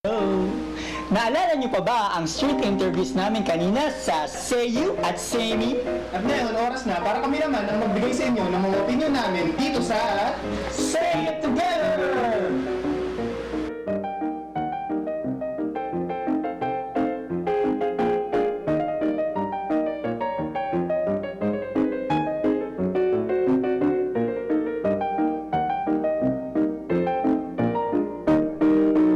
Hello! Naalala niyo pa ba ang street interviews namin kanina sa Seiyu at Seimi? At ngayon, oras na para kami naman ang magbigay sa inyo ng mga opinion namin dito sa Say It Together!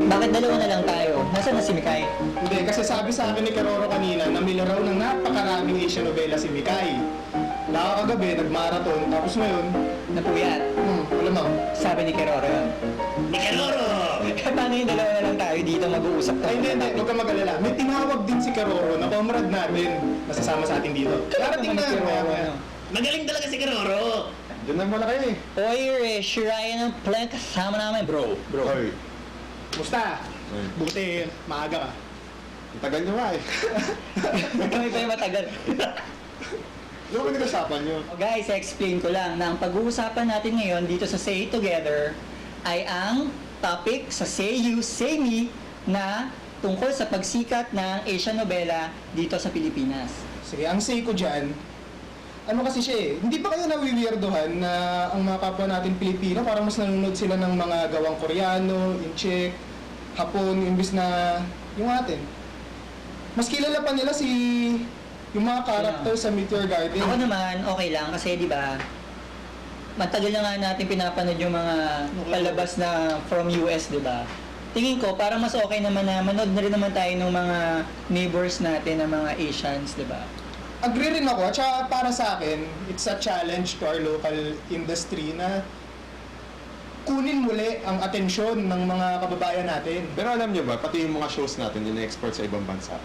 Bakit dalawa na lang tayo? Nasaan na si Mikay? Hindi, kasi sabi sa akin ni Keroro kanina na may laraw ng napakaraming Asian novela si Mikay. Nakakagabi, nagmarathon, tapos ngayon, Napuyat. wala mo. Sabi ni Keroro yun. Ni Keroro! Paano yung dalawa na lang tayo dito mag-uusap tayo? Ay, hindi, huwag ka mag-alala. May tinawag din si Keroro na comrade natin na sasama sa atin dito. Darating na, maya-maya. Magaling talaga si Keroro. Diyan na muna kayo eh. Oy, Shiraya ng plan kasama namin, bro. Hoy, Musta? Buti, maaga ka. ang tagal nyo nga eh. Kami pa yung matagal. Ano ba nag-usapan nyo? Guys, explain ko lang na ang pag-uusapan natin ngayon dito sa Say It Together ay ang topic sa Seiyu, Seimi na tungkol sa pagsikat ng Asian novela dito sa Pilipinas. Sige, ang say ko dyan, ano kasi siya eh, hindi ba kayo nawiwirdohan na ang mga kapwa natin Pilipino parang mas nanonood sila ng mga gawang Koreano, Incheck, Hapon, imbis na yung atin. Mas kilala pa nila yung mga character sa Meteor Garden. Ako naman, okay lang kasi di ba matagal na nga natin pinapanood yung mga palabas na from US, di ba? Tingin ko, parang mas okay naman na manood na rin naman tayo ng mga neighbors natin, ng mga Asians, di ba? Agree rin ako, tsaka para sa akin, it's a challenge to our local industry na kunin muli ang atensyon ng mga kababayan natin. Pero alam nyo ba, pati yung mga shows natin, yung export sa ibang bansa.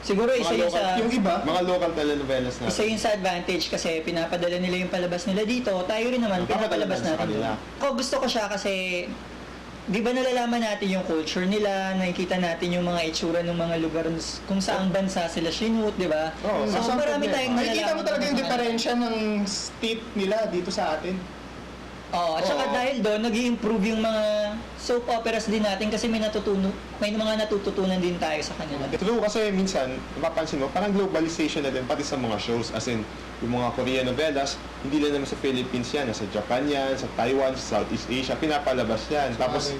Siguro isa yun sa... Yung iba, Mga local telenovelas natin. Isa yun sa advantage kasi pinapadala nila yung palabas nila dito. Tayo rin naman, Papadala pinapalabas sa natin. kanila. Ako gusto ko siya kasi di ba nalalaman natin yung culture nila, nakikita natin yung mga itsura ng mga lugar kung saang bansa sila sinut, di ba? Oo, So nasa marami problema. tayong nakikita mo talaga yung mga- diferensya ng state nila dito sa atin. Oo, at saka Oo. dahil doon, nag-i-improve yung mga soap operas din natin kasi may mga natututunan din tayo sa kanila. True, kasi minsan, mapapansin mo, parang globalization na din, pati sa mga shows. As in, yung mga Korean novelas, hindi lang naman sa Philippines yan, nasa Japan yan, sa Taiwan, sa Southeast Asia, pinapalabas yan. Tapos,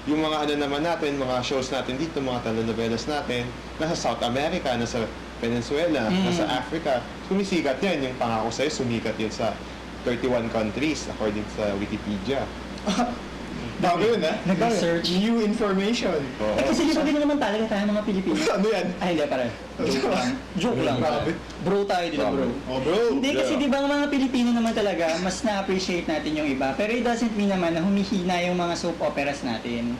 yung mga ano naman natin, mga shows natin dito, mga telenovelas natin, nasa South America, nasa Venezuela, nasa Africa, sumisikat yan. Yung pangako sa'yo, sumikat yun sa 31 countries according sa Wikipedia. Bago yun ha? Nag-research. New information. Oo. Eh kasi di ba din naman talaga tayo mga Pilipino? Ano yan? Ay, hindi, pare. Joke lang. Joke lang. Grabe. Bro tayo dito, bro. Oh bro! Hindi kasi di ba ang mga Pilipino naman talaga, mas na-appreciate natin yung iba. Pero it doesn't mean naman na humihina yung mga soap operas natin.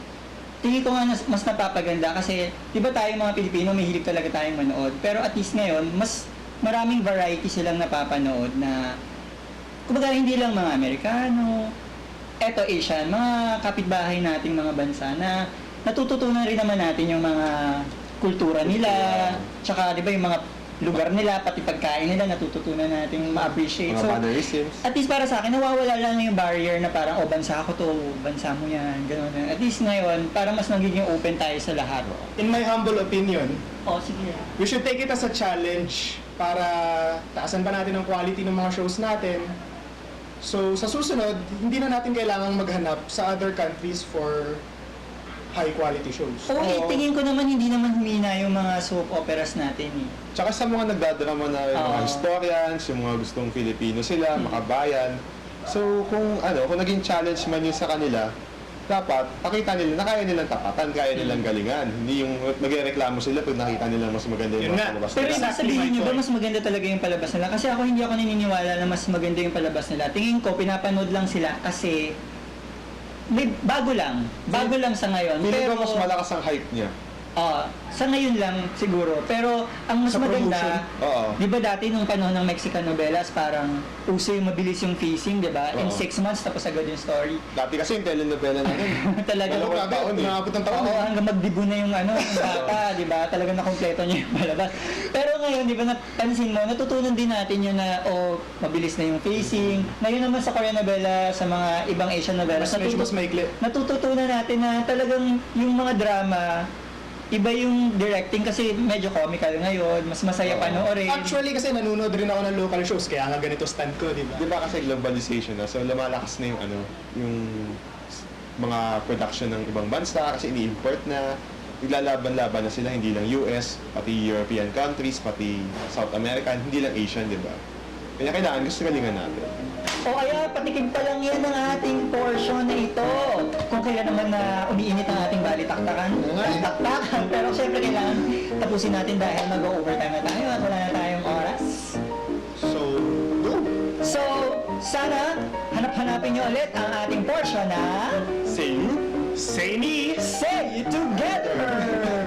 Tingin ko nga mas napapaganda kasi di ba tayo mga Pilipino, may hilig talaga tayong manood. Pero at least ngayon, mas maraming variety silang napapanood na kumbaga hindi lang mga Amerikano, eto Asian, mga kapitbahay nating mga bansa na natututunan rin naman natin yung mga kultura nila, tsaka di ba yung mga lugar nila, pati pagkain nila, natututunan natin ma-appreciate. Mga So, mannerisms. at least para sa akin, nawawala lang yung barrier na parang, oh, bansa ko to, bansa mo yan, gano'n. At least ngayon, parang mas nagiging open tayo sa lahat. In my humble opinion, Oh, sige. we should take it as a challenge para taasan pa natin ang quality ng mga shows natin. So, sa susunod, hindi na natin kailangang maghanap sa other countries for high quality shows. Okay, tingin ko naman hindi naman humina yung mga soap operas natin eh. Tsaka sa mga nagdadrama na yung mga Oo. historians, yung mga gustong Filipino sila, makabayan. So, kung naging challenge man yun sa kanila, dapat pakita nila na kaya nilang tapatan, kaya nilang galingan. Hindi yung nagreklamo sila pag nakita nila mas maganda yung Yun mga nga. palabas Pero nila. ibig sabihin nyo ba mas maganda talaga yung palabas nila? Kasi ako hindi ako naniniwala na mas maganda yung palabas nila. Tingin ko, pinapanood lang sila kasi bago lang sa ngayon. Feeling Pero ko mas malakas ang hype niya. Sa ngayon lang siguro. Pero ang mas Sa promotion? maganda, Oo. di ba dati nung panahon ng Mexican novelas, parang uso yung mabilis yung facing, di ba? In Oo. 6 months, tapos agad yung story. Dati kasi yung telenovela natin. Talaga. Pero Dalawang grabe, taon eh. umabot ng taon Oo, eh. hanggang magdibo na yung yung bata, di ba? Talagang nakompleto niya yung palabas. Pero ngayon, di ba, napansin mo, natutunan din natin yun na, mabilis na yung facing. Ngayon naman sa Korean novela, sa mga ibang Asian novelas, Medyo mas maikli. natututunan natin na talagang yung mga drama, iba yung directing kasi medyo comical ngayon, mas masaya Oo. panoorin. Actually kasi nanonood rin ako ng local shows, kaya nga ganito stand ko, di ba? Di ba kasi globalization na, so lumalakas na yung yung mga production ng ibang bansa kasi ini-import na, naglalaban-laban na sila, hindi lang US, pati European countries, pati South American, hindi lang Asian, di ba? Kaya kailangan gusto galingan natin. O kaya patikim pa lang yan ng ating portion na ito. Kung kaya naman na umiinit ang ating balitaktakan, Oo nga eh. balitaktakan. Pero syempre kailangan tapusin natin dahil mag-overtime na tayo at wala na tayong oras. So, go! So, sana hanap-hanapin nyo ulit ang ating portion na Say you? Say me! Say It Together!